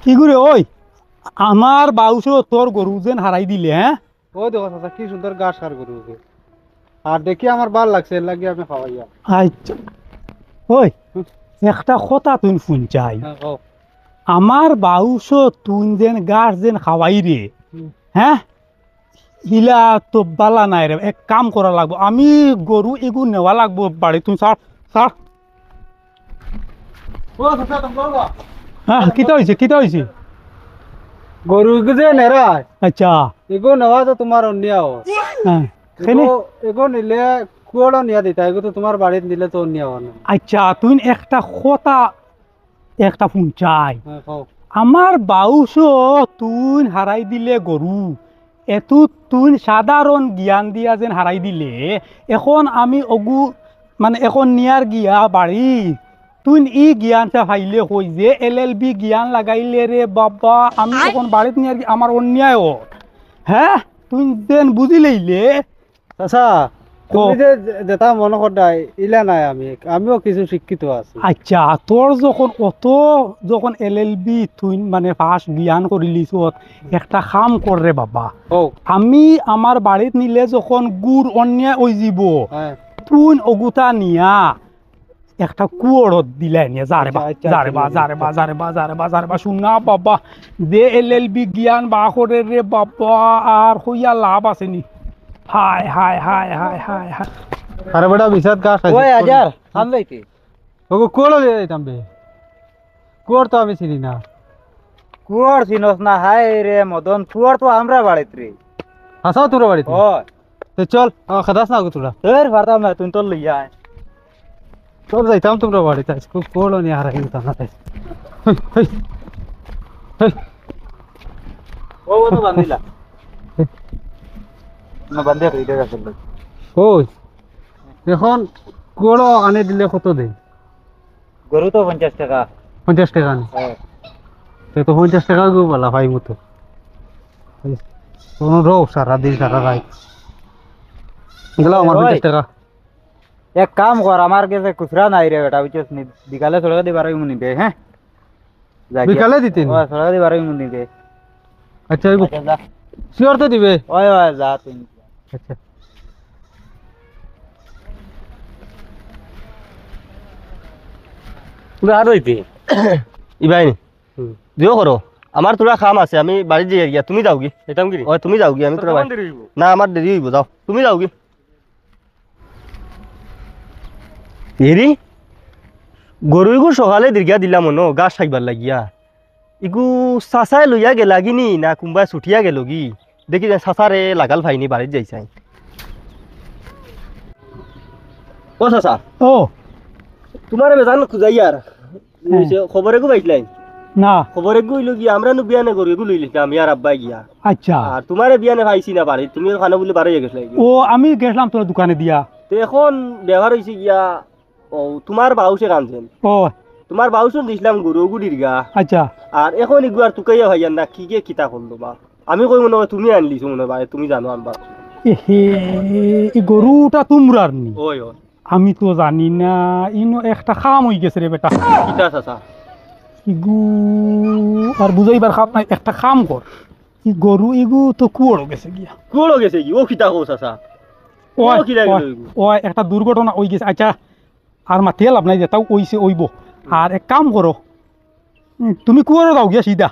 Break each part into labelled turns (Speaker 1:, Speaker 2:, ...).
Speaker 1: কি করে ওই আমার বাউসো তোর গরু যেন হারাই দিলে হ্যাঁ।
Speaker 2: ও দেখো চাচা কি সুন্দর ঘাস আর গরু আর দেখি আমার ভাল লাগছে এর লাগি আমি খাওয়াইয়া।
Speaker 1: আচ্ছা ওই একটা কথা তুই শুন চাই
Speaker 2: হ্যাঁ খাও।
Speaker 1: আমার বাউসো তুই যেন গাছ যেন খাওয়াই রে
Speaker 2: হুম।
Speaker 1: হ্যাঁ ইলা তো বালা নাই রে এক কাম করা লাগবো আমি গরু এগু নেওয়া লাগবো বাড়ি তুই সার সার
Speaker 2: ও চাচা তোমরা
Speaker 1: হ্যাঁ কিতা হয়েছে
Speaker 2: গরু যে নেরায়
Speaker 1: আচ্ছা
Speaker 2: এগো নেওয়া তো তোমার অন্যায়
Speaker 1: হ্যাঁ খেনে
Speaker 2: এগো নিলে কুয়াড়া নিয়া দিতা এগো তো তোমার বাড়িতে নিলে তো অন্যায় হয় না।
Speaker 1: আচ্ছা তুই একটা কথা একটা ফোন চাই
Speaker 2: হ্যাঁ খাও।
Speaker 1: আমার বাউসো তুই হারাই দিলে গরু এত তুই সাধারণ জ্ঞান দিয়া যেন হারাই দিলে এখন আমি অগু মানে এখন নিয়ার গিয়া বাড়ি তুই ই জ্ঞানটা ফাইলে কই যে LLB জ্ঞান লাগাইলে রে বাবা আমি এখন বাড়িতে নিয়ার আমার অন্যায় হ্যাঁ তুই যেন বুঝি লইলে
Speaker 2: চাচা তুমি যে যেটা মনে করদাই ইলা নাই আমিও কিছু শিক্ষিত আছি।
Speaker 1: আচ্ছা তোর যখন LLB তুই মানে ফার্স্ট জ্ঞান করিলিস একটা কাম করে বাবা
Speaker 2: ও
Speaker 1: আমি আমার বাড়িত নিলে যখন গুড় অন্যায় ওই যাব
Speaker 2: হ্যাঁ
Speaker 1: তুই অগুতা নিয়া একটা কুয়রত দিলে নিয়ে যারে বা শুনা বাবা যে LLB জ্ঞান বা করে রে বাবা আর হইয়া লাভ আছে নি হায় হায় হায় হায় হায় হায়
Speaker 2: আরে বড় বিশাদ ঘাস আছে
Speaker 3: ওই আজার থামলাই কি
Speaker 2: ওগো কোড়ো লিয়ে যাইতাম বে কোড় তো আমি চিনি না।
Speaker 3: কুয়ার চিনস না হাই রে মদন কুয়ার তো আমরা বাড়িত রে
Speaker 2: হাসাও তোর বাড়িতে
Speaker 3: ওই
Speaker 2: তো চল খাদাস না তোরা
Speaker 3: তোর ভারতাম না তুই তোর লইয়া আয়
Speaker 2: চল যাইতাম তোমরা বাড়িতে কোড়ো নিয়ে হারাই দিতাম না
Speaker 3: ও তো বান্ধিলা না বান্ধে রিডে গেছে
Speaker 2: ওই এখন কোড়ো আনে দিলে কত দেয়?
Speaker 3: গরু তো 50 টাকা
Speaker 2: 50 টাকা আনে
Speaker 3: হ্যাঁ
Speaker 2: তো 50 টাকা গো বলা ভাই মতো কোনো রো সারা দিন সারা রাত গেল আমার 50 টাকা।
Speaker 3: এক কাম কর আমার কাছে খুচরা নাই রে বেটা বুঝছিস নি বিকালে ছড়া দি 12 মিনিট দে হ্যাঁ
Speaker 2: বিকালে দিতেন?
Speaker 3: ও ছড়া দি 12 মিনিট দে
Speaker 2: আচ্ছা
Speaker 3: যা
Speaker 2: শিওর তো দিবে?
Speaker 3: ওই যা তুই
Speaker 2: আচ্ছা
Speaker 4: তোরা আর হইতে ইবাই দিও করো আমার তোরা কাম আছে আমি বাড়ি যাই গিয়া তুমি যাও কি এটাম কি ওই তুমি যাও কি আমি তোরা না আমার দেরি হইব যাও তুমি যাও কি এরি গরু ইগু সকালে দীর্ঘা দিলাম ন গাছ থাকবার লাগিয়া ইগু চাচাই লইয়া গেলা গিনি না কোনবাই ছুটিয়া গেল কি দেখি যে চাচারে লাগাল ভাইনি বাড়িত যাইছাই ও চাচা
Speaker 1: ও
Speaker 4: তোমার বেজান খুঁজাই আর খবর এগু পাইছিলাই
Speaker 1: না
Speaker 4: খবর এগু হইল কি আমরা নু বিয়ানে করি এগু লইলি আমি আর আব্বাই গিয়া
Speaker 1: আচ্ছা
Speaker 4: আর তোমারে বিয়ানে পাইছি না বাড়ি তুমি খানা বলে বাড়ি গেছিলে
Speaker 1: ও আমি গেছিলাম তোর দোকানে দিয়া
Speaker 4: তো এখন ব্যবহার হয়েছে গিয়া ও তোমার বাউসে কানছেন
Speaker 1: ও
Speaker 4: তোমার বাউসন দিছিলাম গরু গুড়ির গা
Speaker 1: আচ্ছা
Speaker 4: আর এখন ইগু আর তুকাইয়া ভাইয়ান না কি কে কিতা করলো বা আমি কই মনে হয় তুমি আনলিছো মনে হয় তুমি জানো আনবা
Speaker 1: এহে এই গরুটা তোমরার নি
Speaker 4: ওই ওই
Speaker 1: আমি তো জানি না ইনো একটা খাম হয়ে গেছে রে বেটা
Speaker 4: কিতা চাচা
Speaker 1: ইগু আর বুঝাইবার খাপ নাই একটা খাম কর ই গরু ইগু তো কুয়ড়ো গেছে গিয়া
Speaker 4: কোড়ো গেছে কি ও কিতা কো চাচা ও কি লাগে ইগু
Speaker 1: ও একটা দুর্ঘটনা হয়ে গেছে আচ্ছা আর মাতিয়ে লাভ নাই যে তাও ওইছে ওইব আর এক কাম করো তুমি কুয়ড়ো দাও গিয়া সিধা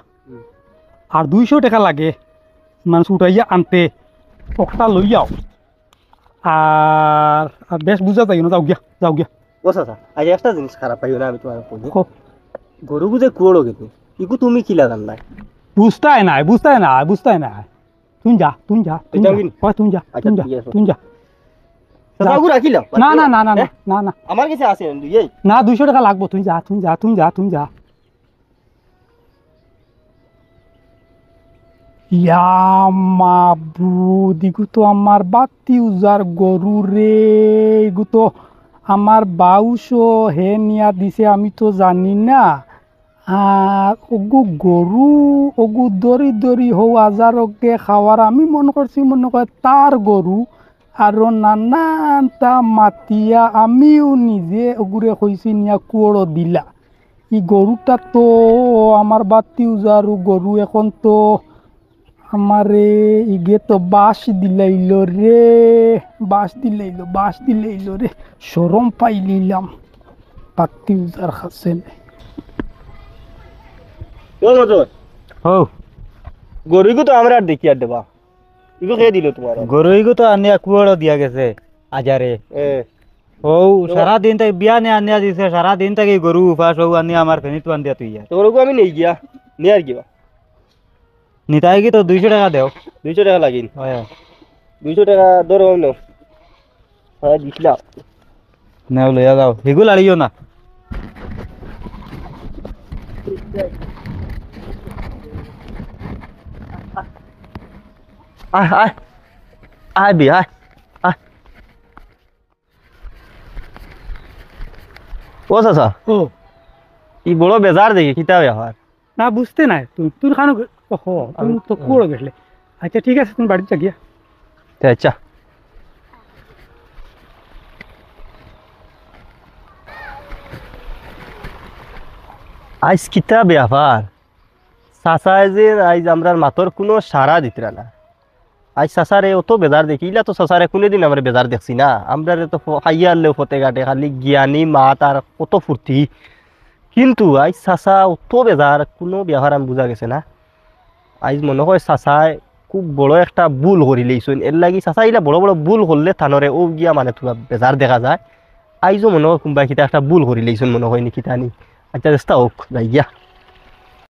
Speaker 1: আর 200 টাকা লাগে মানুষ উঠাইয়া আনতে একটা লইয়াও আর আর বেশ বুঝা যাই না যাও গিয়া
Speaker 4: ও চাচা আজ একটা জিনিস খারাপ পাইও না আমি তোমার কই
Speaker 1: কো।
Speaker 4: গরু বুঝে কোড়ো গেছে ইগু তুমি কি লাগান নাই
Speaker 1: বুঝতাই নাই তুই যা
Speaker 4: এটা কি?
Speaker 1: ওই তুই যা
Speaker 4: আচ্ছা, ঠিক আছে।
Speaker 1: তুই যা
Speaker 4: চাচা গু রাখিলাম
Speaker 1: না না না না না না না
Speaker 4: আমার কাছে আছে এই
Speaker 1: না 200 টাকা লাগবো তুই যা ইয়া মাবুদ ইগু তো আমার বাতি উজার গরু রে ইগু তো আমার বাউসো হে নিয়া দিছে আমি তো জানি না আর ওগু গরু ওগু দরি হো আজারকে খাওয়ার আমি মনে করে তার গরু আর নানানটা মাতিয়া আমিও নিজে ওগুরে কইছি নিয়া কুয়ড়ো দিলা ই গরুটা তো আমার বাতি উজারু গরু এখন তো আমারে ইগে তো বাঁশ দিলাইল রে, বাঁশ দিলাইল রে, সরম পাইলিলাম বাতি উজার খাসেন।
Speaker 4: ও মজর
Speaker 3: হো
Speaker 4: গরুইগু তো আমরা আর দেখি আর দেবা ইগু খেয়ে দিল তোমার
Speaker 3: গরুইগু তো আনিয়া কুয়াড়ো দিয়া গেছে আজারে। ও সারা দিন তাই বিয়া নে আনিয়া দিছে, সারা দিন তাকে গরু উপাস ও আনিয়া আমার ফেনিত আনিয়া তুই
Speaker 4: তো গরুগু আমি নেই গিয়া নিয়ে আর কিবা
Speaker 3: নিতাই কি তো 200 টাকা দেও।
Speaker 4: 200 টাকা লাগিন
Speaker 3: হয়
Speaker 4: 200 টাকা ধরো নাও হ্যাঁ দিছিলাম
Speaker 3: নেও লইয়া যাও, হিগুল আড়িও না।
Speaker 4: আয় আয় আয় বি আয় আয় ও চাচা
Speaker 1: ও
Speaker 4: ই বড় বেজার দেখি কিতা ব্যাপার
Speaker 1: না বুঝতে নাই তুমি তোর খানো ওহো তুমি তো কুড়ো গেলে। আচ্ছা ঠিক আছে তুমি বাড়িতে গিয়া।
Speaker 4: আচ্ছা আইস কিতা ব্যাপার চাচায় যে আইজ আমরার মাতর কোনো সারা দিতরা না। আজ চাচারে অত বেজার দেখি ইলা তো চাচারে কোনোদিন আমরা বেজার দেখছি না। আমরা তো খাইয়া আনলেও ফতে ঘাটে খালি জ্ঞানী মাত আর কত ফুর্তি, কিন্তু আজ চাচা অত বেজার কোনো ব্যাপার আমি বুঝা গেছে না। আজ মনে হয় চাচায় খুব বড় একটা ভুল করি লইছুন, এর লাগি চাচা ইলা বড় বড় ভুল করলে থানরে ও গিয়া মানে তোরা বেজার দেখা যায়। আইজও মনে হয় কোনবা কিতা একটা ভুল করি লইছুন মনে হয় নাকি তানি। আচ্ছা চেষ্টা হোক যাই গিয়া।